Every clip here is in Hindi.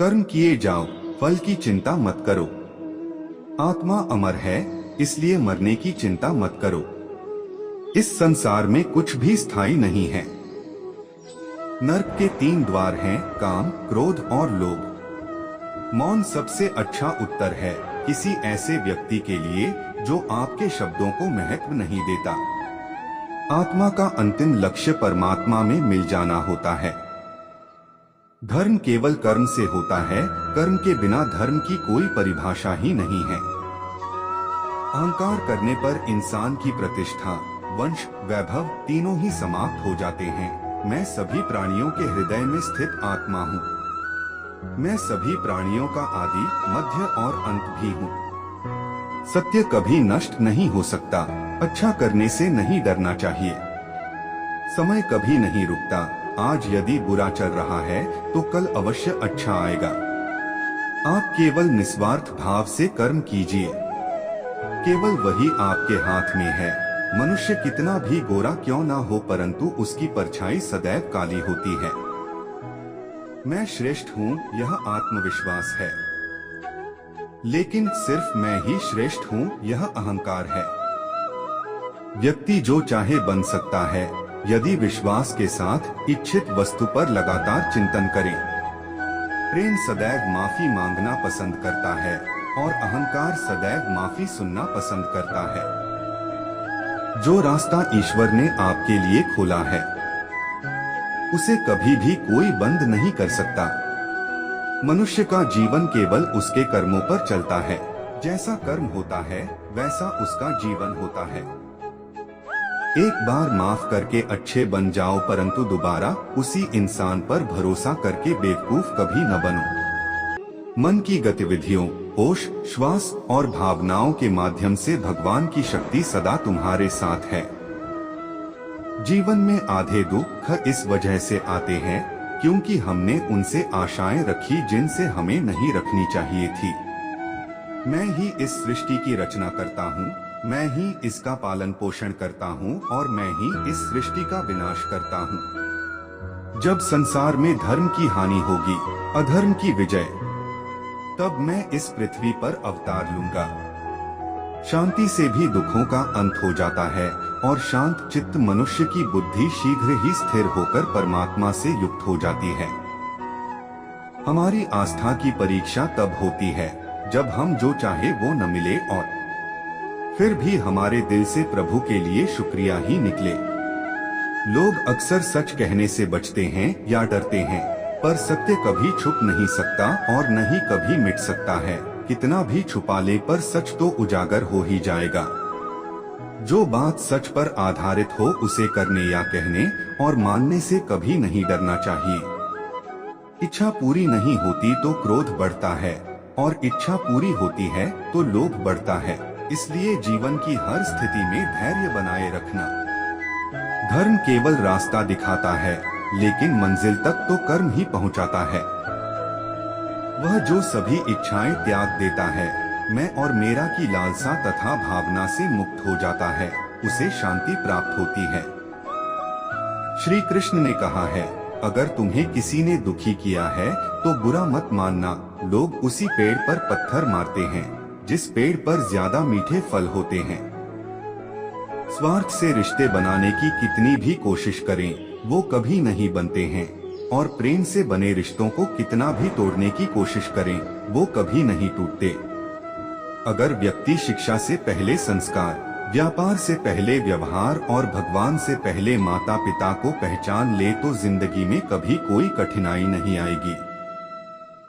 कर्म किए जाओ, फल की चिंता मत करो। आत्मा अमर है, इसलिए मरने की चिंता मत करो। इस संसार में कुछ भी स्थायी नहीं है। नरक के 3 द्वार हैं, काम, क्रोध और लोभ। मौन सबसे अच्छा उत्तर है किसी ऐसे व्यक्ति के लिए जो आपके शब्दों को महत्व नहीं देता। आत्मा का अंतिम लक्ष्य परमात्मा में मिल जाना होता है। धर्म केवल कर्म से होता है, कर्म के बिना धर्म की कोई परिभाषा ही नहीं है। अहंकार करने पर इंसान की प्रतिष्ठा, वंश, वैभव तीनों ही समाप्त हो जाते हैं। मैं सभी प्राणियों के हृदय में स्थित आत्मा हूँ। मैं सभी प्राणियों का आदि, मध्य और अंत भी हूँ। सत्य कभी नष्ट नहीं हो सकता। अच्छा करने से नहीं डरना चाहिए। समय कभी नहीं रुकता। आज यदि बुरा चल रहा है तो कल अवश्य अच्छा आएगा। आप केवल निस्वार्थ भाव से कर्म कीजिए। केवल वही आपके हाथ में है। मनुष्य कितना भी गोरा क्यों ना हो, परंतु उसकी परछाई सदैव काली होती है। मैं श्रेष्ठ हूँ, यह आत्मविश्वास है। लेकिन सिर्फ मैं ही श्रेष्ठ हूँ, यह अहंकार है। व्यक्ति जो चाहे बन सकता है यदि विश्वास के साथ इच्छित वस्तु पर लगातार चिंतन करे। प्रेम सदैव माफी मांगना पसंद करता है और अहंकार सदैव माफी सुनना पसंद करता है। जो रास्ता ईश्वर ने आपके लिए खोला है उसे कभी भी कोई बंद नहीं कर सकता। मनुष्य का जीवन केवल उसके कर्मों पर चलता है। जैसा कर्म होता है वैसा उसका जीवन होता है। एक बार माफ करके अच्छे बन जाओ, परंतु दोबारा उसी इंसान पर भरोसा करके बेवकूफ कभी न बनो। मन की गतिविधियों, होश, श्वास और भावनाओं के माध्यम से भगवान की शक्ति सदा तुम्हारे साथ है। जीवन में आधे दुख इस वजह से आते हैं क्योंकि हमने उनसे आशाएं रखी जिनसे हमें नहीं रखनी चाहिए थी। मैं ही इस सृष्टि की रचना करता हूँ, मैं ही इसका पालन पोषण करता हूँ और मैं ही इस सृष्टि का विनाश करता हूँ। जब संसार में धर्म की हानि होगी, अधर्म की विजय, तब मैं इस पृथ्वी पर अवतार लूंगा। शांति से भी दुखों का अंत हो जाता है और शांत चित्त मनुष्य की बुद्धि शीघ्र ही स्थिर होकर परमात्मा से युक्त हो जाती है। हमारी आस्था की परीक्षा तब होती है जब हम जो चाहे वो न मिले और फिर भी हमारे दिल से प्रभु के लिए शुक्रिया ही निकले। लोग अक्सर सच कहने से बचते हैं या डरते हैं, पर सत्य कभी छुप नहीं सकता और न ही कभी मिट सकता है। कितना भी छुपा ले पर सच तो उजागर हो ही जाएगा। जो बात सच पर आधारित हो उसे करने या कहने और मानने से कभी नहीं डरना चाहिए। इच्छा पूरी नहीं होती तो क्रोध बढ़ता है और इच्छा पूरी होती है तो लोभ बढ़ता है। इसलिए जीवन की हर स्थिति में धैर्य बनाए रखना। धर्म केवल रास्ता दिखाता है, लेकिन मंजिल तक तो कर्म ही पहुंचाता है। वह जो सभी इच्छाएं त्याग देता है, मैं और मेरा की लालसा तथा भावना से मुक्त हो जाता है, उसे शांति प्राप्त होती है। श्री कृष्ण ने कहा है, अगर तुम्हें किसी ने दुखी किया है तो बुरा मत मानना। लोग उसी पेड़ पर पत्थर मारते हैं जिस पेड़ पर ज्यादा मीठे फल होते हैं। स्वार्थ से रिश्ते बनाने की कितनी भी कोशिश करें, वो कभी नहीं बनते हैं, और प्रेम से बने रिश्तों को कितना भी तोड़ने की कोशिश करें, वो कभी नहीं टूटते। अगर व्यक्ति शिक्षा से पहले संस्कार, व्यापार से पहले व्यवहार और भगवान से पहले माता पिता को पहचान ले तो जिंदगी में कभी कोई कठिनाई नहीं आएगी।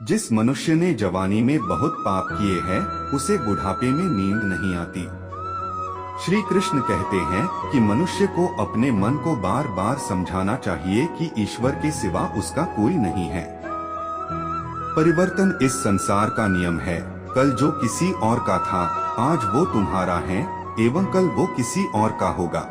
जिस मनुष्य ने जवानी में बहुत पाप किए हैं, उसे बुढ़ापे में नींद नहीं आती। श्री कृष्ण कहते हैं कि मनुष्य को अपने मन को बार बार समझाना चाहिए कि ईश्वर के सिवा उसका कोई नहीं है। परिवर्तन इस संसार का नियम है। कल जो किसी और का था, आज वो तुम्हारा है एवं कल वो किसी और का होगा।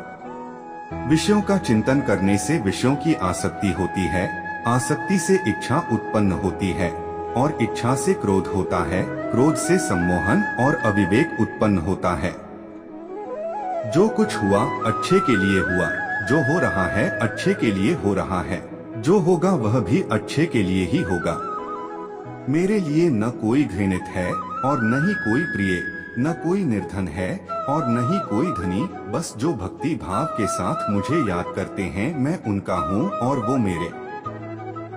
विषयों का चिंतन करने से विषयों की आसक्ति होती है, आसक्ति से इच्छा उत्पन्न होती है और इच्छा से क्रोध होता है, क्रोध से सम्मोहन और अविवेक उत्पन्न होता है। जो कुछ हुआ अच्छे के लिए हुआ, जो हो रहा है अच्छे के लिए हो रहा है, जो होगा वह भी अच्छे के लिए ही होगा। मेरे लिए न कोई घृणित है और न ही कोई प्रिय, न कोई निर्धन है और न ही कोई धनी। बस जो भक्ति भाव के साथ मुझे याद करते हैं, मैं उनका हूँ और वो मेरे।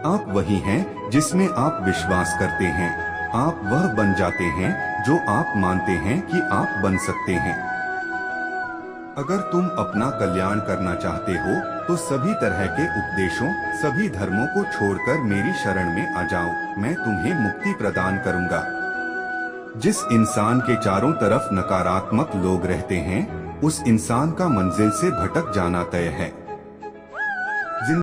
आप वही हैं जिसमें आप विश्वास करते हैं। आप वह बन जाते हैं जो आप मानते हैं कि आप बन सकते हैं। अगर तुम अपना कल्याण करना चाहते हो तो सभी तरह के उपदेशों, सभी धर्मों को छोड़कर मेरी शरण में आ जाओ। मैं तुम्हें मुक्ति प्रदान करूंगा। जिस इंसान के चारों तरफ नकारात्मक लोग रहते हैं, उस इंसान का मंजिल से भटक जाना तय है।